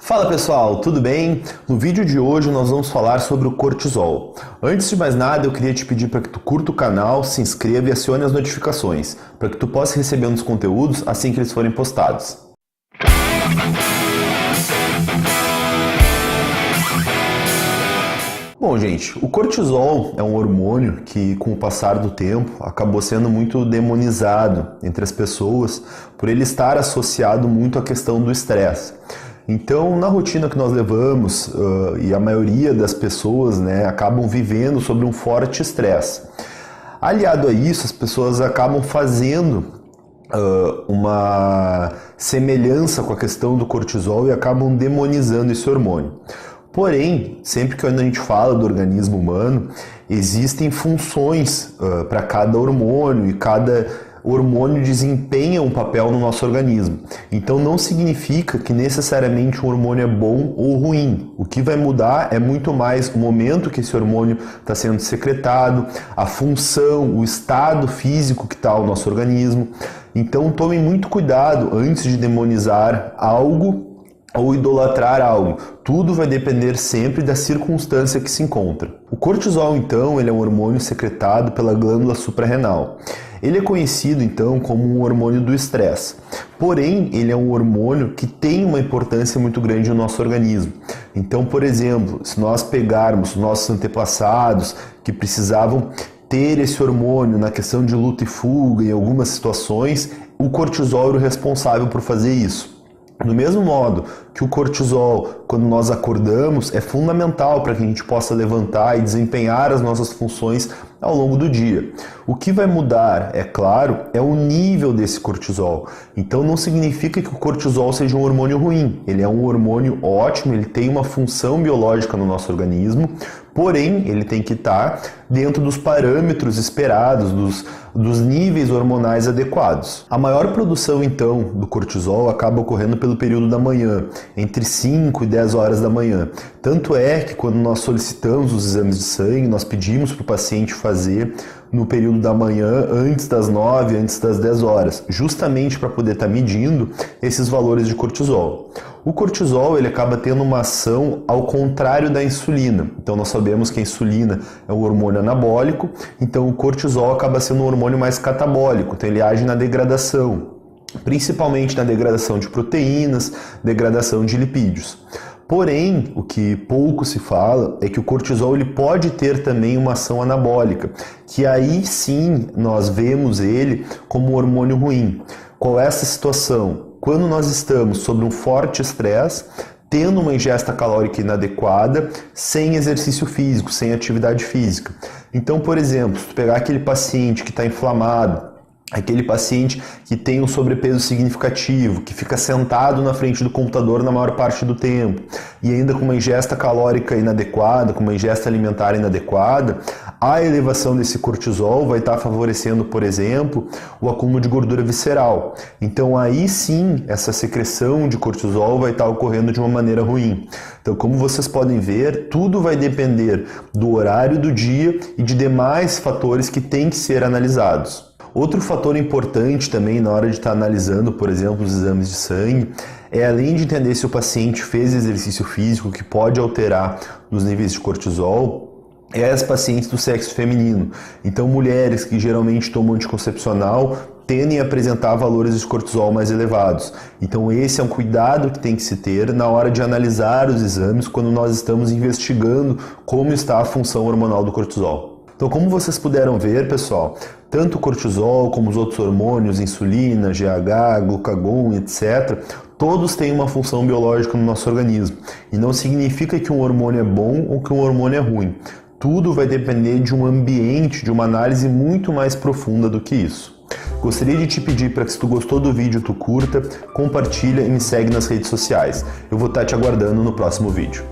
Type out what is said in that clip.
Fala pessoal, tudo bem? No vídeo de hoje nós vamos falar sobre o cortisol. Antes de mais nada, eu queria te pedir para que tu curta o canal, se inscreva e acione as notificações, para que tu possa receber os conteúdos assim que eles forem postados. Bom, gente, o cortisol é um hormônio que, com o passar do tempo, acabou sendo muito demonizado entre as pessoas por ele estar associado muito à questão do estresse. Então, na rotina que nós levamos, e a maioria das pessoas, acabam vivendo sobre um forte estresse. Aliado a isso, as pessoas acabam fazendo uma semelhança com a questão do cortisol e acabam demonizando esse hormônio. Porém, sempre que a gente fala do organismo humano, existem funções para cada hormônio e cada hormônio desempenha um papel no nosso organismo. Então não significa que necessariamente um hormônio é bom ou ruim. O que vai mudar é muito mais o momento que esse hormônio está sendo secretado, a função, o estado físico que está o nosso organismo. Então tome muito cuidado antes de demonizar algo ou idolatrar algo. Tudo vai depender sempre da circunstância que se encontra. O cortisol, então, ele é um hormônio secretado pela glândula suprarrenal. Ele é conhecido, então, como um hormônio do estresse. Porém, ele é um hormônio que tem uma importância muito grande no nosso organismo. Então, por exemplo, se nós pegarmos nossos antepassados que precisavam ter esse hormônio na questão de luta e fuga em algumas situações, o cortisol era o responsável por fazer isso. Do mesmo modo que o cortisol, quando nós acordamos, é fundamental para que a gente possa levantar e desempenhar as nossas funções ao longo do dia. O que vai mudar, é claro, é o nível desse cortisol. Então não significa que o cortisol seja um hormônio ruim. Ele é um hormônio ótimo, ele tem uma função biológica no nosso organismo, porém ele tem que estar dentro dos parâmetros esperados, dos níveis hormonais adequados. A maior produção, então, do cortisol acaba ocorrendo pelo período da manhã, entre 5 e 10 horas da manhã. Tanto é que quando nós solicitamos os exames de sangue, nós pedimos para o paciente fazer no período da manhã, antes das 9, antes das 10 horas, justamente para poder estar medindo esses valores de cortisol. O cortisol ele acaba tendo uma ação ao contrário da insulina. Então nós sabemos que a insulina é um hormônio anabólico, então o cortisol acaba sendo um hormônio mais catabólico, então ele age na degradação, principalmente na degradação de proteínas, degradação de lipídios. Porém, o que pouco se fala é que o cortisol ele pode ter também uma ação anabólica, que aí sim nós vemos ele como um hormônio ruim. Qual é essa situação? Quando nós estamos sob um forte estresse, tendo uma ingesta calórica inadequada, sem exercício físico, sem atividade física. Então, por exemplo, se tu pegar aquele paciente que está inflamado, aquele paciente que tem um sobrepeso significativo, que fica sentado na frente do computador na maior parte do tempo, e ainda com uma ingesta calórica inadequada, com uma ingesta alimentar inadequada, a elevação desse cortisol vai estar favorecendo, por exemplo, o acúmulo de gordura visceral. Então aí sim, essa secreção de cortisol vai estar ocorrendo de uma maneira ruim. Então, como vocês podem ver, tudo vai depender do horário do dia e de demais fatores que têm que ser analisados. Outro fator importante também na hora de estar analisando, por exemplo, os exames de sangue, é além de entender se o paciente fez exercício físico que pode alterar os níveis de cortisol, é as pacientes do sexo feminino. Então, mulheres que geralmente tomam anticoncepcional tendem a apresentar valores de cortisol mais elevados. Então, esse é um cuidado que tem que se ter na hora de analisar os exames quando nós estamos investigando como está a função hormonal do cortisol. Então, como vocês puderam ver, pessoal, tanto o cortisol como os outros hormônios, insulina, GH, glucagon, etc., todos têm uma função biológica no nosso organismo. E não significa que um hormônio é bom ou que um hormônio é ruim. Tudo vai depender de um ambiente, de uma análise muito mais profunda do que isso. Gostaria de te pedir para que, se tu gostou do vídeo, tu curta, compartilha e me segue nas redes sociais. Eu vou estar te aguardando no próximo vídeo.